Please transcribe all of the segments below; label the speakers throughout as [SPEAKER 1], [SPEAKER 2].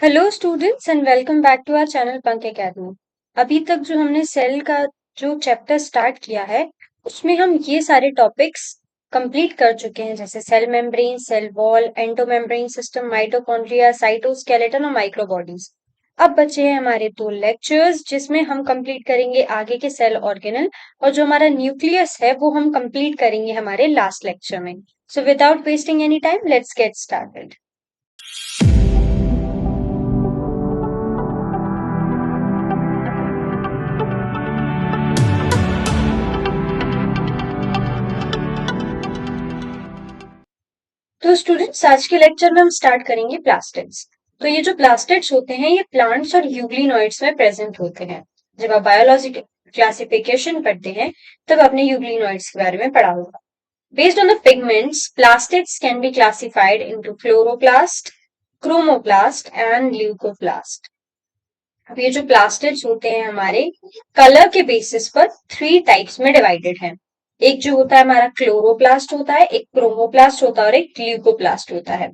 [SPEAKER 1] Hello students and welcome back to our channel Punk Academy. अभी तक जो हमने सेल का जो चैप्टर स्टार्ट किया है उसमें हम ये सारे टॉपिक्स कंप्लीट कर चुके हैं, जैसे cell membrane, cell wall, endomembrane system, mitochondria, cytoskeleton और माइक्रोबॉडीज। अब बचे हैं हमारे दो लेक्चर्स जिसमें हम कंप्लीट करेंगे आगे के सेल ऑर्गेनल, और जो हमारा न्यूक्लियस है वो हम कंप्लीट करेंगे हमारे लास्ट लेक्चर में। So without wasting any time let's get started. तो स्टूडेंट्स आज के लेक्चर में हम स्टार्ट करेंगे प्लास्टिड्स। तो ये जो प्लास्टिड्स होते हैं ये प्लांट्स और यूग्लिनॉइड्स में प्रेजेंट होते हैं। जब आप बायोलॉजी क्लासिफिकेशन पढ़ते हैं तब आपने यूग्लिनॉइड्स के बारे में पढ़ा होगा। Based on the pigments, plastids can be classified into chloroplast, chromoplast and leucoplast. अब ये जो प्लास्टिड्स होते हैं हमारे कलर के बेसिस पर थ्री टाइप्स में डिवाइडेड हैं। एक जो होता है हमारा क्लोरोप्लास्ट होता है, एक क्रोमोप्लास्ट होता है और एक ल्यूकोप्लास्ट होता है।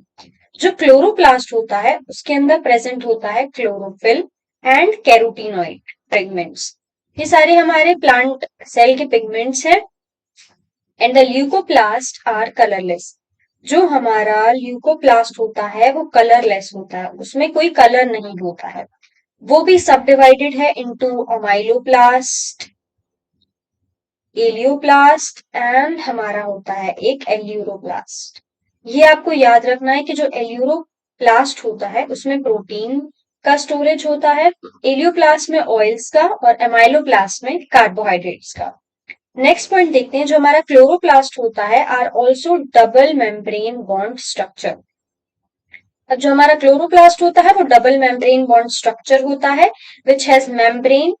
[SPEAKER 1] जो क्लोरोप्लास्ट होता है उसके अंदर प्रेजेंट होता है क्लोरोफिल एंड कैरोटीनॉइड पिगमेंट्स। ये सारे हमारे प्लांट सेल के पिगमेंट्स हैं। And the leucoplast are colourless. जो हमारा ल्यूकोप्लास्ट होता है वो कलरलेस होता है, उसमें कोई कलर नहीं होता है। वो भी सब डिवाइडेड है इनटू अमाइलोप्लास्ट, एलियोप्लास्ट एंड हमारा होता है एक एल्यूरोप्लास्ट। ये आपको याद रखना है कि जो एल्यूरोप्लास्ट होता है उसमें प्रोटीन का स्टोरेज होता है, एलियोप्लास्ट में ऑयल्स का और एमाइलोप्लास्ट में कार्बोहाइड्रेट्स का। नेक्स्ट पॉइंट देखते हैं, जो हमारा क्लोरोप्लास्ट होता है are also double membrane bound structure. अब जो हमारा क्लोरोप्लास्ट होता है वो डबल मेम्ब्रेन बॉन्ड स्ट्रक्चर होता है which has membrane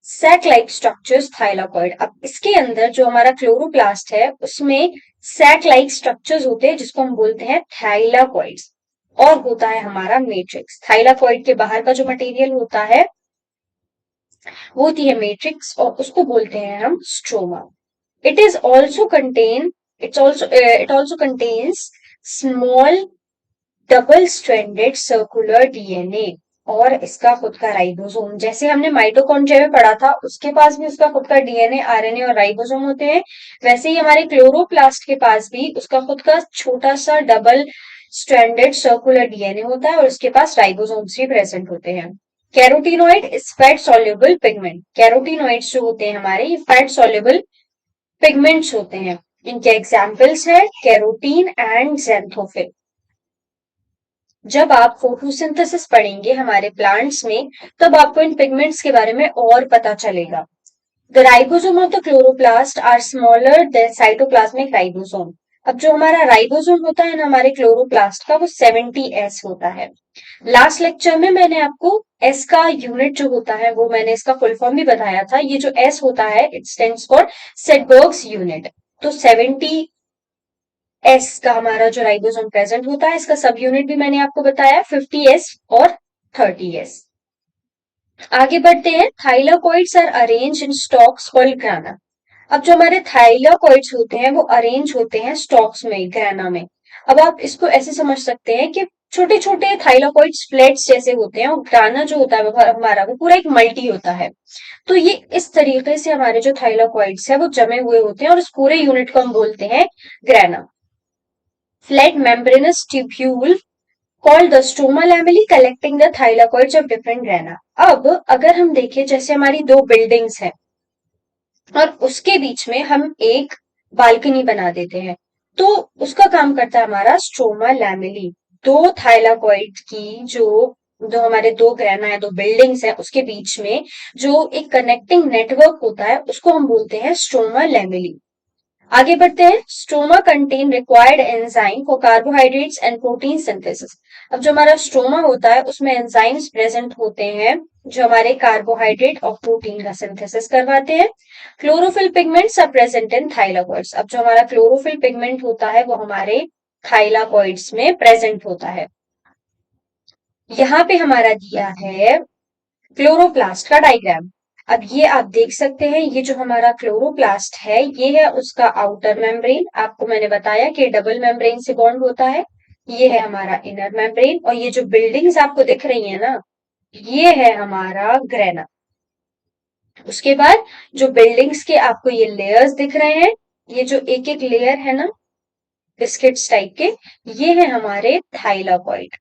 [SPEAKER 1] sac like structures thylakoid. अब इसके अंदर जो हमारा क्लोरोप्लास्ट है उसमें सैक लाइक स्ट्रक्चर्स होते हैं जिसको हम बोलते हैं थाइलाकॉइड्स, और होता है हमारा मैट्रिक्स। थाइलाकॉइड के बाहर का जो मटेरियल होता है वो होती है मैट्रिक्स और उसको बोलते हैं हम stroma. It is also contain it also contains small double stranded circular DNA और इसका खुद का राइबोसोम। जैसे हमने माइटोकॉन्ड्रिया में पढ़ा था उसके पास भी उसका खुद का डीएनए, आरएनए और राइबोसोम होते हैं, वैसे ही हमारे क्लोरोप्लास्ट के पास भी उसका खुद का छोटा सा डबल स्ट्रैंडेड सर्कुलर डीएनए होता है और उसके पास राइबोसोम्स भी प्रेजेंट होते हैं। Carotenoid is fat soluble pigment. Carotenoids जो होते हैं हमारे ये फैट सॉल्युबल पिगमेंट्स होते हैं। इनके एग्जाम्पल्स है कैरोटीन एंड ज़ैंथोफिल। जब आप फोटोसिंथेसिस पढ़ेंगे हमारे प्लांट्स में तब आपको इन पिगमेंट्स के बारे में और पता चलेगा। The ribosome of the chloroplast are smaller than cytoplasmic ribosome. अब जो हमारा राइबोसोम होता है ना हमारे क्लोरोप्लास्ट का वो 70S होता है। लास्ट लेक्चर में मैंने आपको एस का यूनिट जो होता है वो मैंने इसका फुल फॉर्म भी बताया था। ये जो एस होता है इट स्टैंड्स फॉर सेडबर्ग्स यूनिट। तो 70S का हमारा जो राइबोसोम प्रेजेंट होता है इसका सब यूनिट भी मैंने आपको बताया 50S और 30S। आगे बढ़ते हैं, thylakoids are arrange in stacks called grana. अब जो हमारे थाइलाकॉइड्स होते हैं वो अरेंज होते हैं स्टॉक्स में, ग्राना में। अब आप इसको ऐसे समझ सकते हैं कि छोटे छोटे थाइलाकॉइड्स फ्लेट्स जैसे होते हैं और ग्राना जो होता है वो हमारा वो पूरा एक मल्टी होता है। तो ये इस तरीके से हमारे जो थाइलाकॉइड्स है वो जमे हुए होते हैं और उस पूरे यूनिट को हम बोलते हैं ग्राना। Flat membranous tubule called the stromal lamella collecting the thylakoids of different grana। अब अगर हम देखें जैसे हमारी दो बिल्डिंग्स हैं और उसके बीच में हम एक बालकनी बना देते हैं तो उसका काम करता है हमारा स्ट्रोमा लैमेली। दो थाइलाकॉइड की जो जो हमारे दो ग्रेना है, दो बिल्डिंग्स है, उसके बीच में जो एक कनेक्टिंग नेटवर्क होता है उसको हम बोलते हैं स्ट्रोमा लैमेली। आगे बढ़ते हैं, stroma contain required enzyme for carbohydrates and protein synthesis. अब जो हमारा स्ट्रोमा होता है उसमें एंजाइम्स प्रेजेंट होते हैं जो हमारे कार्बोहाइड्रेट और प्रोटीन का सिंथेसिस करवाते हैं। Chlorophyll pigments are present in thylakoids. अब जो हमारा क्लोरोफिल पिगमेंट होता है वो हमारे थाइलाकॉइड्स में प्रेजेंट होता है। यहाँ पे हमारा दिया है क्लोरोप्लास्ट का डायग्राम। अब ये आप देख सकते हैं, ये जो हमारा क्लोरोप्लास्ट है ये है उसका आउटर मेम्ब्रेन। आपको मैंने बताया कि डबल मेम्ब्रेन से बॉन्ड होता है। ये है हमारा इनर मेम्ब्रेन, और ये जो बिल्डिंग्स आपको दिख रही है ना, ये है हमारा ग्रेना। उसके बाद जो बिल्डिंग्स के आपको ये लेयर्स दिख रहे हैं, ये जो एक एक लेयर है ना बिस्किट्स टाइप के, ये है हमारे थाइलाकॉइड।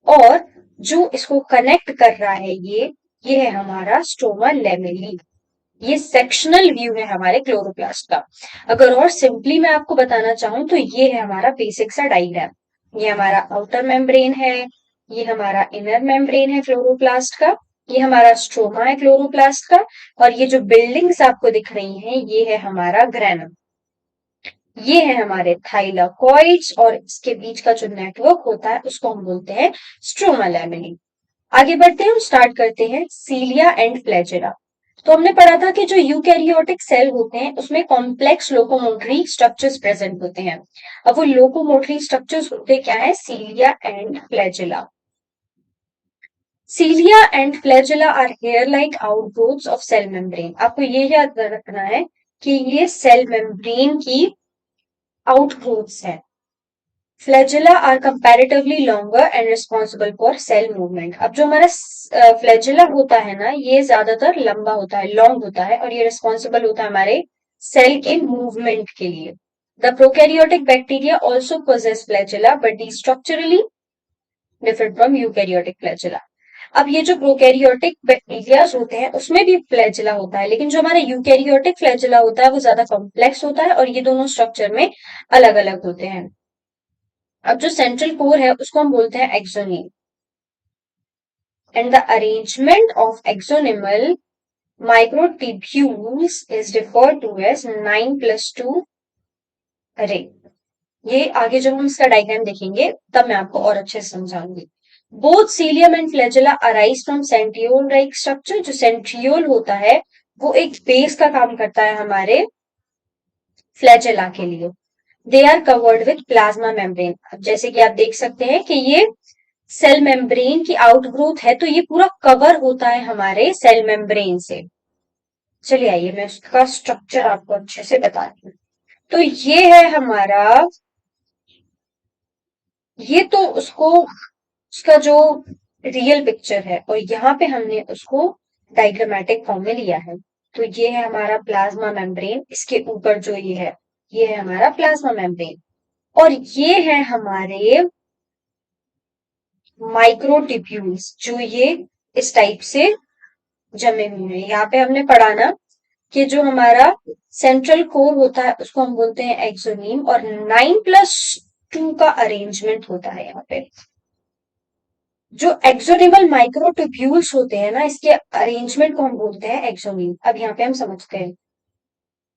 [SPEAKER 1] और जो इसको कनेक्ट कर रहा है ये है हमारा स्टोमा लेमेली। ये सेक्शनल व्यू है हमारे क्लोरोप्लास्ट का। अगर और सिंपली मैं आपको बताना चाहूं तो ये है हमारा बेसिक सा डायग्राम। ये हमारा आउटर मेम्ब्रेन है, ये हमारा इनर मेम्ब्रेन है क्लोरोप्लास्ट का, ये हमारा स्ट्रोमा है क्लोरोप्लास्ट का, और ये जो बिल्डिंग्स आपको दिख रही हैं ये है हमारा ग्रेनम। ये है हमारे थाइलाकॉइड्स, और इसके बीच का जो नेटवर्क होता है उसको हम बोलते हैं स्ट्रोमा लैमिनी। आगे बढ़ते हैं, हम स्टार्ट करते हैं सीलिया एंड फ्लैजेला। तो हमने पढ़ा था कि जो यूकैरियोटिक सेल होते हैं उसमें कॉम्प्लेक्स लोकोमोटरी स्ट्रक्चर्स प्रेजेंट होते हैं। अब वो लोकोमोटरी स्ट्रक्चर्स होते क्या है? Cilia and flagella. Cilia and flagella are hair like outgrowths of cell membrane. आपको ये याद रखना है कि ये सेल मेम्ब्रेन की आउटग्रोथ्स है। Flagella are comparatively longer and responsible for cell movement. अब जो हमारा फ्लैजेला होता है ना, ये ज्यादातर लंबा होता है, लॉन्ग होता है, और ये रिस्पॉन्सिबल होता है हमारे सेल के मूवमेंट के लिए। The prokaryotic bacteria also possess flagella but they structurally different from eukaryotic flagella. अब ये जो प्रोकैरियोटिक बैक्टीरिया होते हैं उसमें भी फ्लैजेला होता है, लेकिन जो हमारा यूकैरियोटिक फ्लैजेला होता है वो ज्यादा कॉम्प्लेक्स होता है, और ये दोनों स्ट्रक्चर में अलग अलग होते हैं। अब जो सेंट्रल कोर है उसको हम बोलते हैं axoneme, and the arrangement of axonemal microtubules is referred to as 9+2 array. ये आगे जब हम इसका डायग्राम देखेंगे तब मैं आपको और अच्छे से समझाऊंगी। Both cilium and flagella arise from centriole like structure. जो सेंट्रियोल होता है वो एक बेस का काम करता है हमारे फ्लैजेला के लिए। They are covered with plasma membrane. जैसे कि आप देख सकते हैं कि ये सेल मेम्ब्रेन की आउटग्रोथ है, तो ये पूरा कवर होता है हमारे सेल मेम्ब्रेन से। चलिए आइए मैं उसका स्ट्रक्चर आपको अच्छे से बताती हूँ। तो ये है हमारा, ये तो उसका जो रियल पिक्चर है, और यहाँ पे हमने उसको डायग्रामेटिक फॉर्म में लिया है। तो ये है हमारा प्लाज्मा मेम्ब्रेन, इसके ऊपर जो ये है हमारा प्लाज्मा मेम्ब्रेन, और ये है हमारे माइक्रोट्यूब्यूल्स जो ये इस टाइप से जमे हुए हैं। यहाँ पे हमने पढ़ा ना कि जो हमारा सेंट्रल कोर होता है उसको हम बोलते हैं एक्सोनीम, और 9+2 का अरेंजमेंट होता है यहाँ पे। जो एक्सोनिमल माइक्रोट्यूब्यूल्स होते हैं ना, इसके अरेंजमेंट को हम बोलते हैं एक्सोनीम। अब यहाँ पे हम समझते हैं,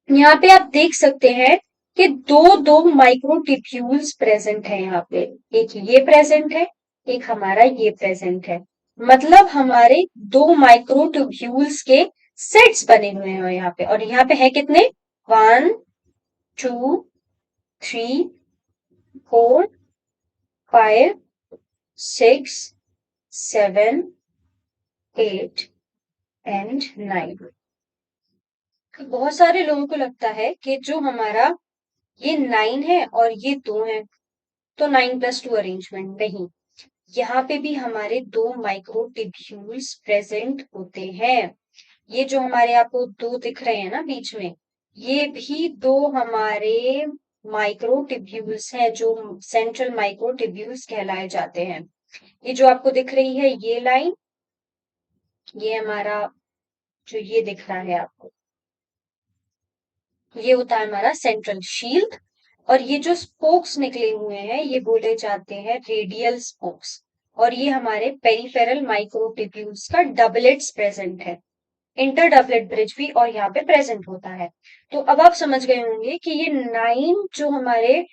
[SPEAKER 1] यहाँ पे आप देख सकते हैं कि दो दो माइक्रोट्यूब्यूल्स प्रेजेंट है यहाँ पे। एक ये प्रेजेंट है, एक हमारा ये प्रेजेंट है। मतलब हमारे दो माइक्रोट्यूब्यूल्स के सेट्स बने हुए हैं यहाँ पे। और यहाँ पे है कितने? 1, 2, 3, 4, 5, 6, 7, 8 एंड 9। बहुत सारे लोगों को लगता है कि जो हमारा ये 9 है और ये 2 है तो 9+2 अरेंजमेंट नहीं। यहाँ पे भी हमारे दो माइक्रोट्यूब्यूल्स प्रेजेंट होते हैं। ये जो हमारे आपको दो दिख रहे हैं ना बीच में, ये भी दो हमारे माइक्रोट्यूब्यूल्स हैं जो सेंट्रल माइक्रोट्यूब्यूल्स कहलाए जाते हैं। ये जो आपको दिख रही है ये लाइन, ये हमारा जो ये दिख रहा है आपको, ये होता है हमारा सेंट्रल शील्ड। और ये जो स्पोक्स निकले हुए हैं ये बोले जाते हैं रेडियल स्पोक्स। और ये हमारे पेरिफेरल माइक्रोट्यूब्यूल्स का डबलेट्स प्रेजेंट है। इंटर डबलेट ब्रिज भी और यहाँ पे प्रेजेंट होता है। तो अब आप समझ गए होंगे कि ये 9 जो हमारे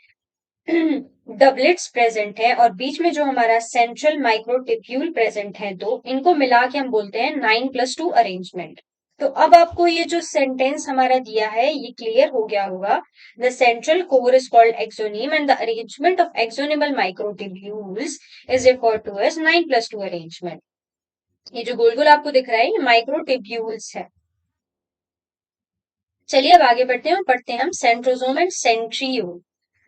[SPEAKER 1] डबलेट्स प्रेजेंट है और बीच में जो हमारा सेंट्रल माइक्रोट्यूब्यूल प्रेजेंट है दो, इनको मिला के हम बोलते हैं 9+2 अरेंजमेंट। तो अब आपको ये जो सेंटेंस हमारा दिया है ये क्लियर हो गया होगा। The central core is called axoneme and the arrangement of axonemal microtubules is referred to as 9+2 arrangement. ये जो गोल गोल आपको दिख रहा है ये माइक्रोट्यूब्यूल्स है। चलिए अब आगे बढ़ते हैं और पढ़ते हैं हम सेंट्रोसोम एंड सेंट्रियोल।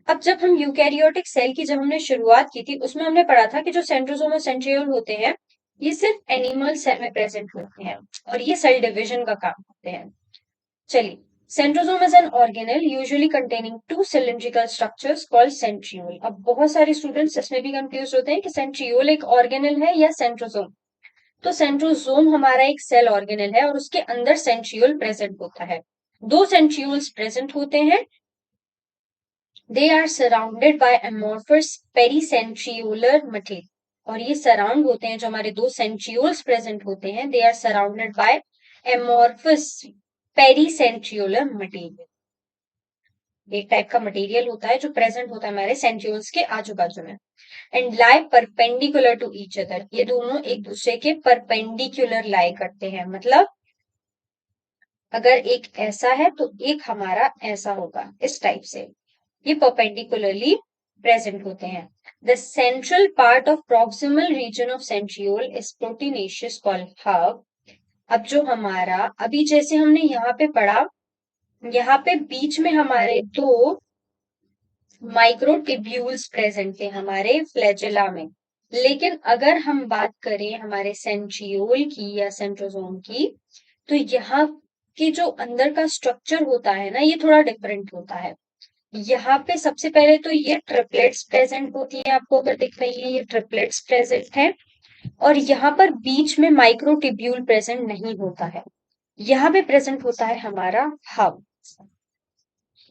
[SPEAKER 1] अब जब हम यूकैरियोटिक सेल की जब हमने शुरुआत की थी, उसमें हमने पढ़ा था कि जो सेंट्रोसोम और सेंट्रियोल होते हैं, ये सिर्फ एनिमल सेल में प्रेजेंट होते हैं और ये सेल डिविजन का काम करते हैं। चलिए, centrosome is an organelle usually containing two cylindrical structures called centriole. अब बहुत सारे स्टूडेंट्स इसमें भी कंफ्यूज होते हैं कि सेंट्रियोल एक ऑर्गेनल है या सेंट्रोसोम। तो सेंट्रोसोम हमारा एक सेल ऑर्गेनल है और उसके अंदर सेंट्रियोल प्रेजेंट होता है। दो सेंट्रियोल्स प्रेजेंट होते हैं। They are surrounded by amorphous pericentriolar material। और ये सराउंड होते हैं, जो हमारे दो सेंट्रियोल्स प्रेजेंट होते हैं, they are surrounded by amorphous pericentriolar material। एक टाइप का मटेरियल होता है जो प्रेजेंट होता है हमारे सेंट्रियोल्स के आजू बाजू में। And lie perpendicular to each other, ये दोनों एक दूसरे के परपेंडिकुलर लाई करते हैं। मतलब अगर एक ऐसा है तो एक हमारा ऐसा होगा, इस टाइप से ये परपेंडिकुलरली प्रेजेंट होते हैं। The central part of proximal region of centriole is proteinaceous called hub. अब जो हमारा अभी जैसे हमने यहाँ पे पढ़ा, यहाँ पे बीच में हमारे दो माइक्रोटिब्यूल्स प्रेजेंट थे हमारे फ्लैजेला में। लेकिन अगर हम बात करें हमारे सेंट्रियोल की या सेंट्रोसोम की, तो यहाँ के जो अंदर का स्ट्रक्चर होता है ना, ये थोड़ा डिफरेंट होता है। यहाँ पे सबसे पहले तो ये ट्रिपलेट्स प्रेजेंट होती है, आपको अगर दिख रही है ये ट्रिपलेट्स प्रेजेंट है। और यहाँ पर बीच में माइक्रोटिब्यूल प्रेजेंट नहीं होता है, यहाँ पे प्रेजेंट होता है हमारा हब।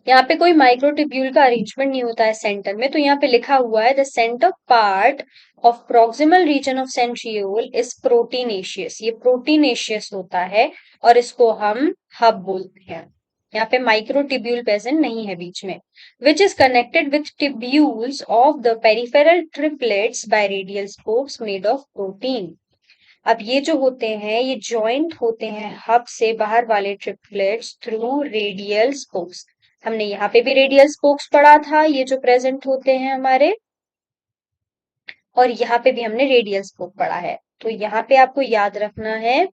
[SPEAKER 1] यहाँ पे कोई माइक्रोट्यूब्यूल का अरेंजमेंट नहीं होता है सेंटर में। तो यहाँ पे लिखा हुआ है the centre part of proximal region of centriole is proteinaceous. ये प्रोटीनेशियस होता है और इसको हम हब बोलते हैं। यहाँ पे माइक्रोट्यूब्यूल प्रेजेंट नहीं है बीच में। Which is connected with tubules of the peripheral triplets bye radial spokes made of protein. अब ये जो होते हैं ये जॉइंट होते हैं हब से बाहर वाले ट्रिपलेट्स थ्रू रेडियल स्पोक्स। हमने यहाँ पे भी रेडियल स्पोक्स पढ़ा था, ये जो प्रेजेंट होते हैं हमारे, और यहाँ पे भी हमने रेडियल स्पोक पढ़ा है। तो यहाँ पे आपको याद रखना है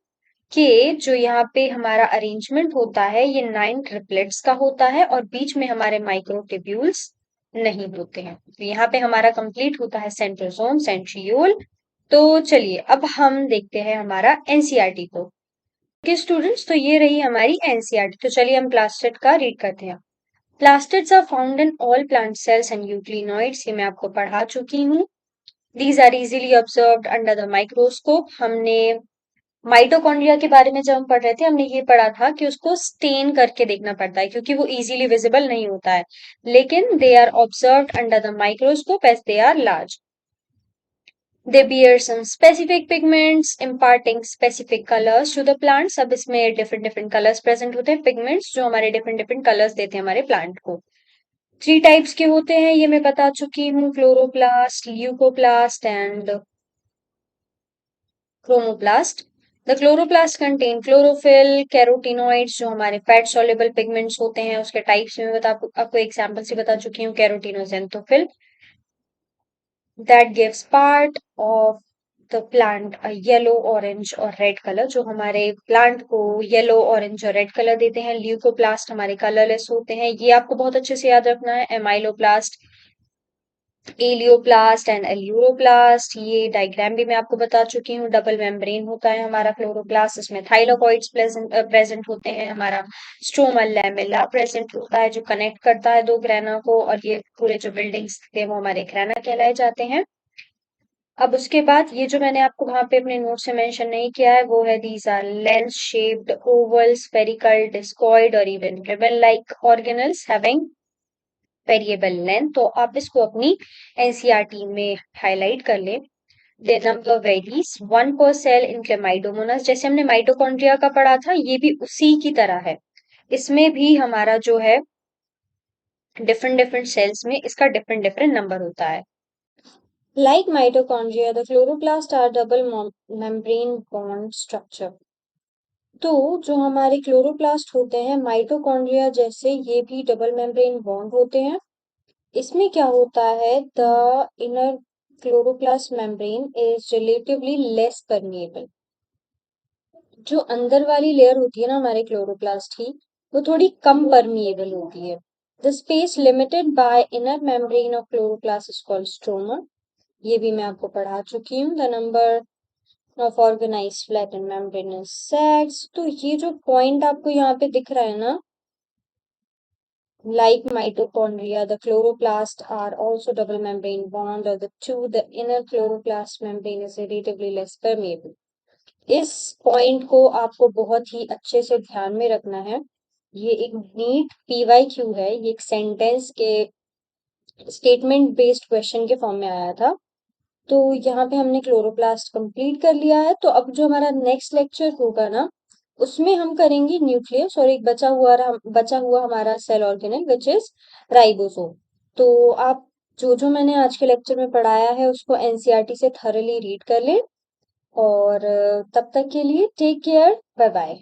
[SPEAKER 1] कि जो यहाँ पे हमारा अरेंजमेंट होता है ये 9 ट्रिपलेट्स का होता है और बीच में हमारे माइक्रोट्यूब्यूल्स नहीं होते हैं। तो यहाँ पे हमारा कंप्लीट होता है सेंट्रोसोम सेंट्रियोल। तो चलिए अब हम देखते हैं हमारा एनसीईआरटी को। ओके स्टूडेंट्स, तो ये रही हमारी एनसीईआरटी। तो चलिए हम प्लास्टिड का रीड करते हैं। Plastids are found in all plant cells and euglenoids, ये मैं आपको पढ़ा चुकी हूँ। These are easily observed under the microscope. हमने माइटोकॉन्ड्रिया के बारे में जब हम पढ़ रहे थे, हमने ये पढ़ा था कि उसको स्टेन करके देखना पड़ता है क्योंकि वो इजीली विजिबल नहीं होता है, लेकिन they are observed under the microscope as they are large. They bear some specific pigments imparting specific colors to the plants। अब इसमें different different colors present होते हैं, pigments जो हमारे different different colors देते हैं हमारे plant को। 3 टाइप्स के होते हैं, ये मैं बता चुकी हूँ, chloroplast, leucoplast and chromoplast. The chloroplast contain chlorophyll, carotenoids जो हमारे फैट सॉल्युबल पिगमेंट्स होते हैं, उसके टाइप्स में आपको एग्जांपल से बता चुकी हूँ, carotene xanthophyll. That gives part of the plant yellow orange और रेड कलर, जो हमारे प्लांट को येलो ऑरेंज और रेड कलर देते हैं। ल्यूकोप्लास्ट हमारे कलरलेस होते हैं, ये आपको बहुत अच्छे से याद रखना है। एमाइलोप्लास्ट, एलियोप्लास्ट एंड एल्यूरोप्लास्ट, ये डायग्राम भी मैं आपको बता चुकी हूँ। डबल मेम्ब्रेन होता है हमारा क्लोरोप्लास्ट, इसमें थाइलाकॉइड्स प्रेजेंट होते हैं। हमारा स्ट्रोमा लैमेला प्रेजेंट होता है जो कनेक्ट करता है दो ग्रेना को, और ये पूरे जो बिल्डिंग्स थे वो हमारे ग्रेना कहलाए जाते हैं। अब उसके बाद ये जो मैंने आपको वहां पे अपने नोट से मेंशन नहीं किया है वो है these are lens shaped oval spherical discoid और even ribbon like organelles having variable length. तो आप इसको अपनी एनसीईआरटी में हाईलाइट कर लें। The number varies 1 per cell in Chlamydomonas। जैसे हमने माइटोकॉन्ड्रिया का पढ़ा था, ये भी उसी की तरह है। इसमें भी हमारा जो है डिफरेंट डिफरेंट सेल्स में इसका डिफरेंट डिफरेंट नंबर होता है। Like mitochondria, the chloroplasts are double membrane bond structure। तो जो हमारे क्लोरोप्लास्ट होते हैं माइटोकॉन्ड्रिया जैसे, ये भी डबल मेम्ब्रेन बॉन्ड होते हैं। इसमें क्या होता है, the inner chloroplast membrane is relatively less permeable. जो अंदर वाली लेयर होती है ना हमारे क्लोरोप्लास्ट की, वो थोड़ी कम परमिएबल होती है। The space limited by inner membrane of chloroplast is called stroma. ये भी मैं आपको पढ़ा चुकी हूँ। The number of organised flattened membranous sacs. तो ये जो पॉइंट आपको यहाँ पे दिख रहा है ना, like mitochondria, the chloroplasts are also double membrane bond of the two. The inner chloroplast membrane is relatively less permeable. इस पॉइंट को आपको बहुत ही अच्छे से ध्यान में रखना है। ये एक नीट PYQ है, ये एक सेंटेंस के स्टेटमेंट बेस्ड क्वेश्चन के फॉर्म में आया था। तो यहाँ पे हमने क्लोरोप्लास्ट कंप्लीट कर लिया है। तो अब जो हमारा नेक्स्ट लेक्चर होगा ना, उसमें हम करेंगे न्यूक्लियस और एक बचा हुआ हमारा cell organelle which is ribosome. तो आप जो जो मैंने आज के लेक्चर में पढ़ाया है उसको एनसीईआरटी से थॉरली रीड कर लें। और तब तक के लिए टेक केयर, बाय बाय।